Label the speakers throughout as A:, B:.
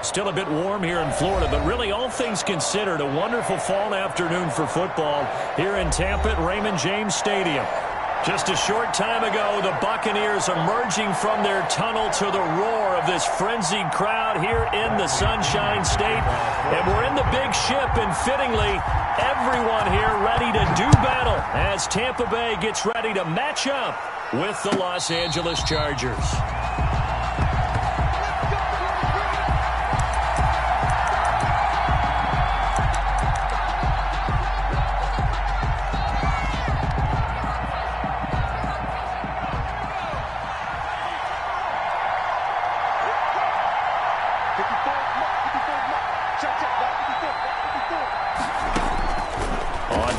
A: Still a bit warm here in Florida, but really all things considered, a wonderful fall afternoon for football here in Tampa at Raymond James Stadium. Just a short time ago, the Buccaneers emerging from their tunnel to the roar of this frenzied crowd here in the Sunshine State. And we're in the big ship, and fittingly, everyone here ready to do battle as Tampa Bay gets ready to match up with the Los Angeles Chargers.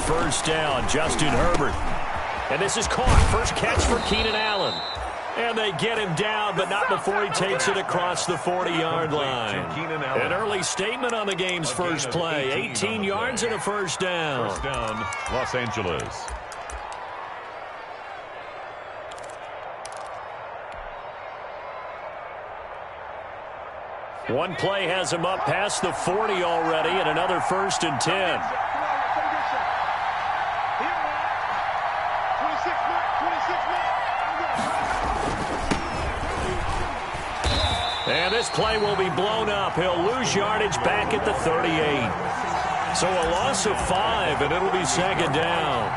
A: First down, Justin Herbert. And this is caught. First catch for Keenan Allen. And they get him down, but not before he takes it across the 40-yard line. An early statement on the game's first play. 18 yards and a first down.
B: First down, Los Angeles.
A: One play has him up past the 40 already, and another 1st and 10. And this play will be blown up. He'll lose yardage back at the 38. So a loss of 5, and it'll be 2nd down.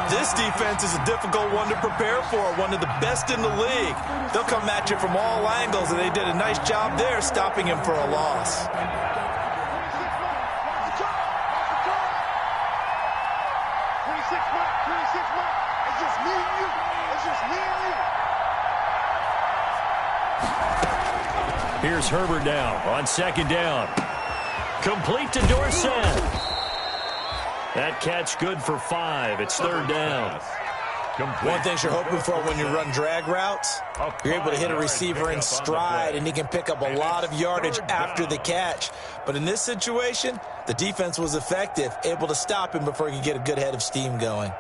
C: This defense is a difficult one to prepare for, one of the best in the league. They'll come at you from all angles, and they did a nice job there stopping him for a loss.
A: Here's Herbert now on 2nd down. Complete to Dorsett. That catch good for 5. It's 3rd down.
C: One thing you're hoping for when you run drag routes, you're able to hit a receiver in stride, and he can pick up a lot of yardage after the catch. But in this situation, the defense was effective, able to stop him before he could get a good head of steam going.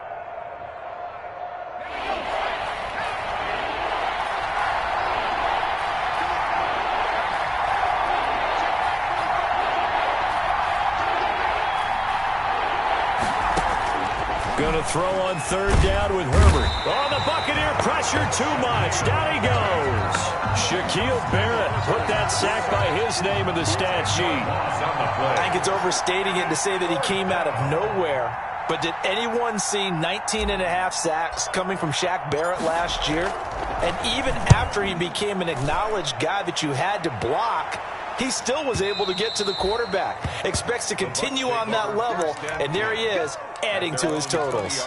A: Going to throw on 3rd down with Herbert. Oh, the Buccaneer pressure too much. Down he goes. Shaquille Barrett put that sack by his name in the stat sheet.
C: I think it's overstating it to say that he came out of nowhere. But did anyone see 19.5 sacks coming from Shaq Barrett last year? And even after he became an acknowledged guy that you had to block, he still was able to get to the quarterback. Expects to continue on that level, and there he is, adding to his totals.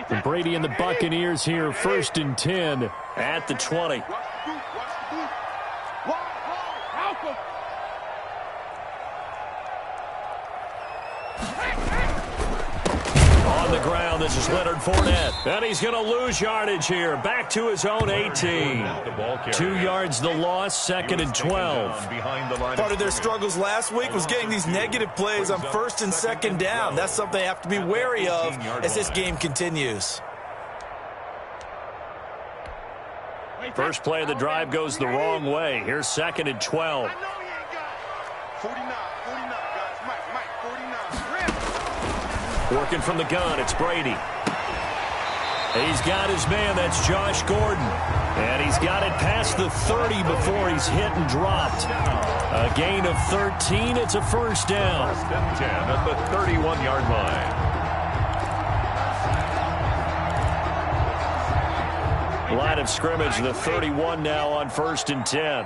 A: And Brady and the Buccaneers here, 1st and 10 at the 20. On the ground, this is Leonard Fournette. And he's going to lose yardage here. Back to his own 18. 2 yards the loss, 2nd and 12.
C: Part of their struggles last week was getting these negative plays on 1st and 2nd down. That's something they have to be wary of as this game continues.
A: First play of the drive goes the wrong way. Here's 2nd and 12.
D: 49, guys. Mike, 49.
A: Working from the gun, it's Brady. He's got his man, that's Josh Gordon. And he's got it past the 30 before he's hit and dropped. A gain of 13, it's a 1st down.
B: 1st and 10 at the 31-yard line.
A: Line of scrimmage, the 31 now on 1st and 10.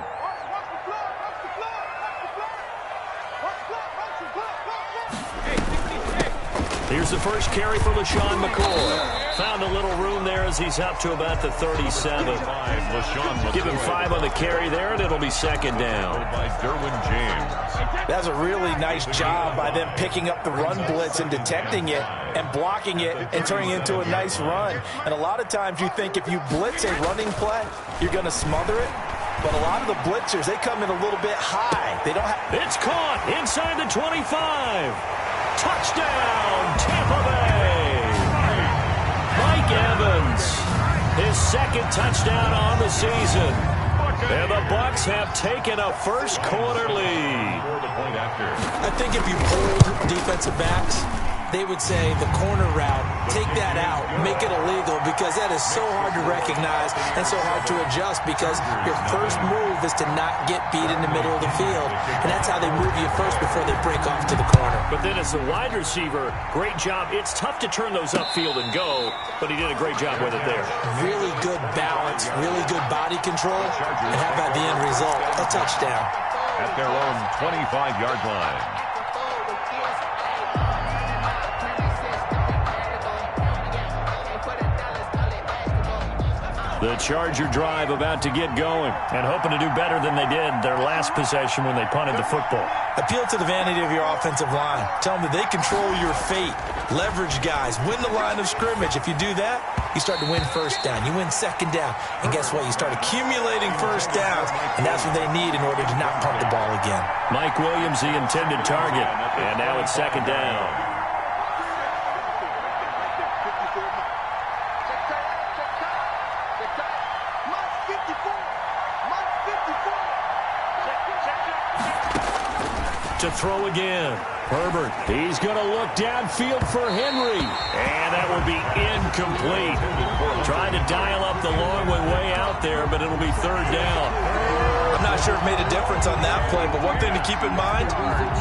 A: Here's the first carry for LaShawn McCoy. Found a little room there as he's up to about the 37. Give him 5 on the carry there, and it'll be 2nd down.
B: By Derwin James.
C: That's a really nice job by them picking up the run blitz and detecting it and blocking it and turning it into a nice run. And a lot of times you think if you blitz a running play, you're going to smother it. But a lot of the blitzers, they come in a little bit high. They don't have.
A: It's caught inside the 25. Touchdown, Tampa Bay. Mike Evans, his his second touchdown on the season. And the Bucs have taken a first-quarter lead.
C: I think if you pulled defensive backs, they would say the corner route, take that out, make it illegal, because that is so hard to recognize and so hard to adjust, because your first move is to not get beat in the middle of the field, and that's how they move you first before they break off to the corner.
A: But then as a wide receiver, great job. It's tough to turn those upfield and go, but he did a great job with it there.
C: Really good balance, really good body control, and how about the end result? A touchdown.
B: At their own 25-yard line.
A: The Charger drive about to get going and hoping to do better than they did their last possession when they punted the football.
C: Appeal to the vanity of your offensive line. Tell them that they control your fate. Leverage guys. Win the line of scrimmage. If you do that, you start to win first down. You win second down. And guess what? You start accumulating first downs, and that's what they need in order to not punt the ball again.
A: Mike Williams, the intended target. And now it's second down. To throw again. Herbert, he's going to look downfield for Henry. And that will be incomplete. Trying to dial up the long way out there, but it'll be third down.
C: I'm not sure it made a difference on that play, but one thing to keep in mind,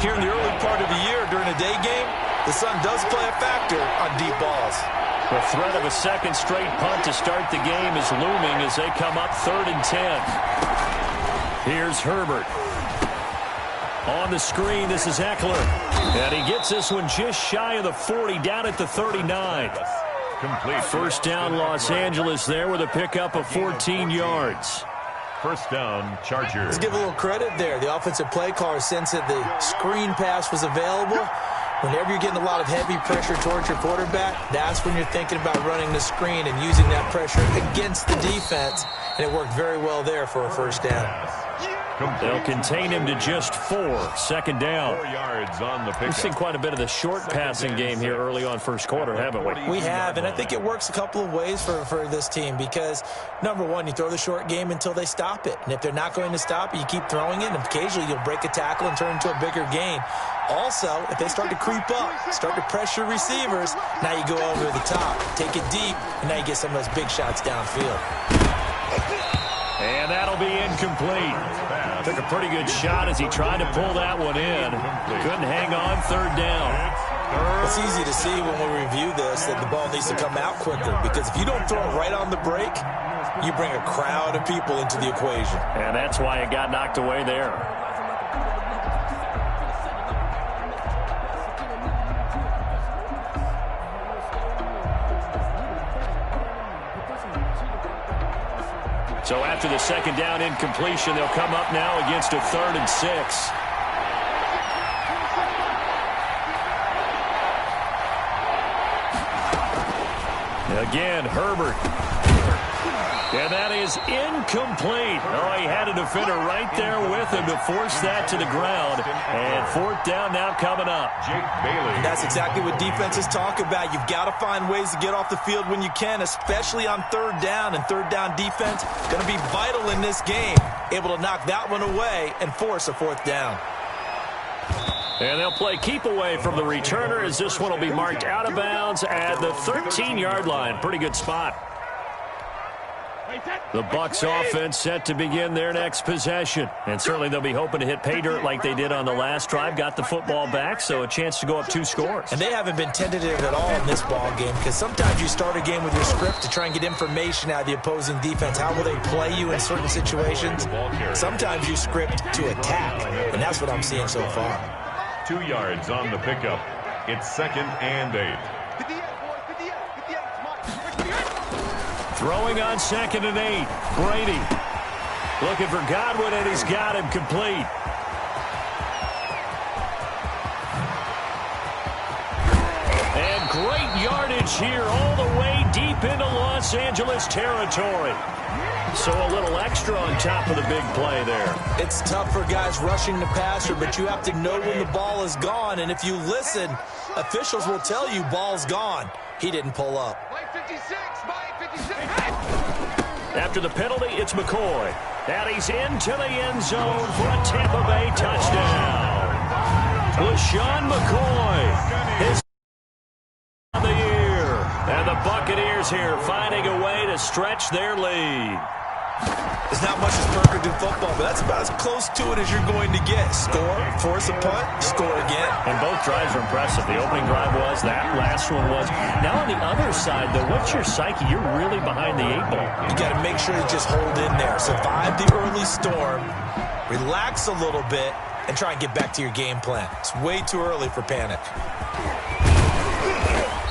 C: here in the early part of the year during a day game, the sun does play a factor on deep balls.
A: The threat of a second straight punt to start the game is looming as they come up 3rd and 10. Here's Herbert. On the screen, this is Eckler. And he gets this one just shy of the 40, down at the 39.
B: Complete.
A: First down, Los Angeles there with a pickup of 14 yards.
B: First down, Chargers.
C: Let's give a little credit there. The offensive play caller sensed that the screen pass was available. Whenever you're getting a lot of heavy pressure towards your quarterback, that's when you're thinking about running the screen and using that pressure against the defense. And it worked very well there for a first down.
A: They'll contain him to just 4. Second down.
B: 4 yards on the pickup.
A: We've seen quite a bit of the short passing game here early on first quarter, haven't we?
C: We have, and I think it works a couple of ways for this team because, number one, you throw the short game until they stop it. And if they're not going to stop it, you keep throwing it, and occasionally you'll break a tackle and turn into a bigger gain. Also, if they start to creep up, start to pressure receivers, now you go over the top, take it deep, and now you get some of those big shots downfield.
A: And that'll be incomplete. Took a pretty good shot as he tried to pull that one in. Couldn't hang on, third down.
C: It's easy to see when we review this that the ball needs to come out quicker because if you don't throw it right on the break, you bring a crowd of people into the equation.
A: And that's why it got knocked away there. So after the second down incompletion, they'll come up now against a 3rd and 6. Again, Herbert. And that is incomplete. Oh, he had a defender right there with him to force that to the ground. And 4th down now coming up.
B: Jake Bailey.
C: And that's exactly what defenses talk about. You've got to find ways to get off the field when you can, especially on 3rd down. And 3rd down defense going to be vital in this game. Able to knock that one away and force a 4th down.
A: And they'll play keep away from the returner as this one will be marked out of bounds at the 13-yard line. Pretty good spot. The Bucs offense set to begin their next possession. And certainly they'll be hoping to hit pay dirt like they did on the last drive. Got the football back, so a chance to go up 2 scores.
C: And they haven't been tentative at all in this ball game because sometimes you start a game with your script to try and get information out of the opposing defense. How will they play you in certain situations? Sometimes you script to attack, and that's what I'm seeing so far.
B: 2 yards on the pickup. It's 2nd and 8.
A: Throwing on 2nd and 8. Brady looking for Godwin, and he's got him complete. And great yardage here all the way deep into Los Angeles territory. So a little extra on top of the big play there.
C: It's tough for guys rushing the passer, but you have to know when the ball is gone. And if you listen, officials will tell you ball's gone. He didn't pull up.
D: Mike 56, Mike 56.
A: After the penalty, it's McCoy. And he's into the end zone for a Tampa Bay touchdown. LaShawn McCoy, his of the year. And the Buccaneers here finding a way to stretch their lead.
C: There's not much as perfect in football, but that's about as close to it as you're going to get. Score, force a punt, score again.
A: And both drives are impressive. The opening drive was, that last one was. Now on the other side, though, what's your psyche? You're really behind the 8 ball.
C: You got to make sure you just hold in there. Survive the early storm, relax a little bit, and try and get back to your game plan. It's way too early for panic.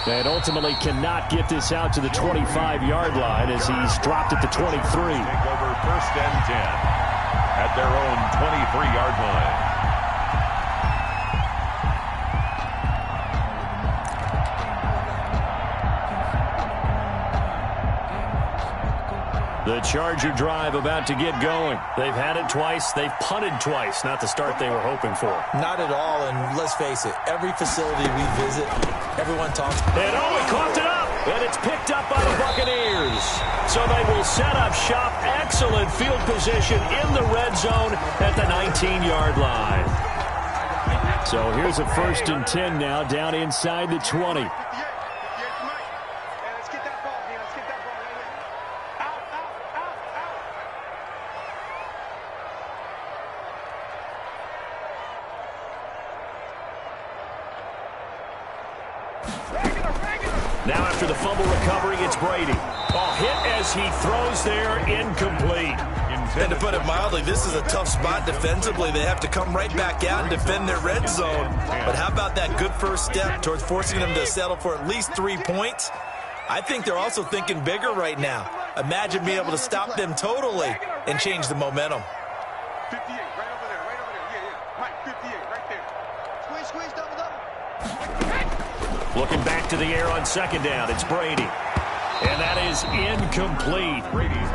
A: And ultimately cannot get this out to the 25-yard line as he's dropped at the 23.
B: Take over 1st and 10 at their own 23-yard line.
A: The Charger drive about to get going. They've had it twice. They've punted twice. Not the start they were hoping for.
C: Not at all, and let's face it, every facility we visit, everyone talks.
A: And he coughed it up, and it's picked up by the Buccaneers. So they will set up shop. Excellent field position in the red zone at the 19-yard line. So here's a 1st and 10 now, down inside the 20. Now after the fumble recovery, it's Brady. Hit as he throws there, incomplete.
C: And to put it mildly, this is a tough spot defensively. They have to come right back out and defend their red zone. But how about that good first step towards forcing them to settle for at least 3 points? I think they're also thinking bigger right now. Imagine being able to stop them totally and change the momentum.
D: 58, right over there, right over there. Yeah. Mike, 58, right there. Squeeze, double.
A: Looking back to the air on 2nd down, it's Brady. And that is incomplete.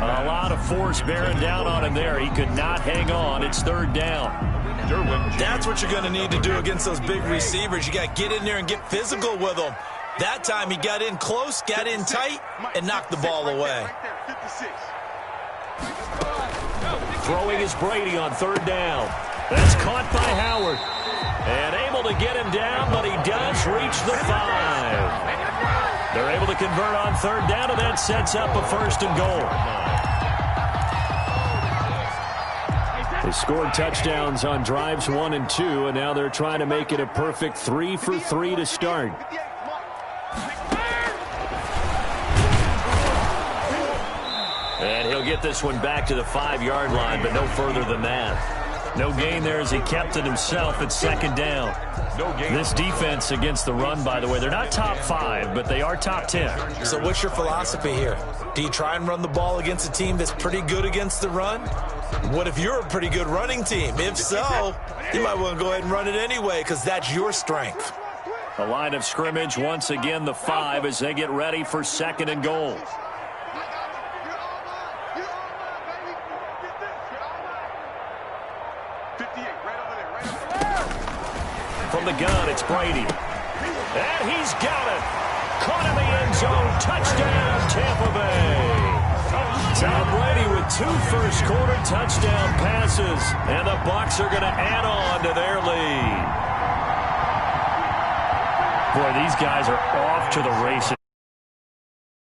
A: A lot of force bearing down on him there. He could not hang on. It's 3rd down.
C: That's what you're going to need to do against those big receivers. You got to get in there and get physical with them. That time he got in close, got in tight, and knocked the ball away.
A: Throwing is Brady on 3rd down. That's caught by Howard. And able to get him down, but he does reach the 5. They're able to convert on 3rd down, and that sets up a 1st and goal. They scored touchdowns on drives 1 and 2, and now they're trying to make it a perfect 3 for 3 to start. And he'll get this one back to the 5-yard line, but no further than that. No gain there as he kept it himself at 2nd down. This defense against the run, by the way, they're not top 5, but they are top 10.
C: So what's your philosophy here? Do you try and run the ball against a team that's pretty good against the run? What if you're a pretty good running team? If so, you might want to go ahead and run it anyway because that's your strength.
A: The line of scrimmage, once again, the 5 as they get ready for 2nd and goal. From the gun, it's Brady. And he's got it. Caught in the end zone. Touchdown, Tampa Bay. Tom Brady with 2 first-quarter touchdown passes. And the Bucs are going to add on to their lead. Boy, these guys are off to the races.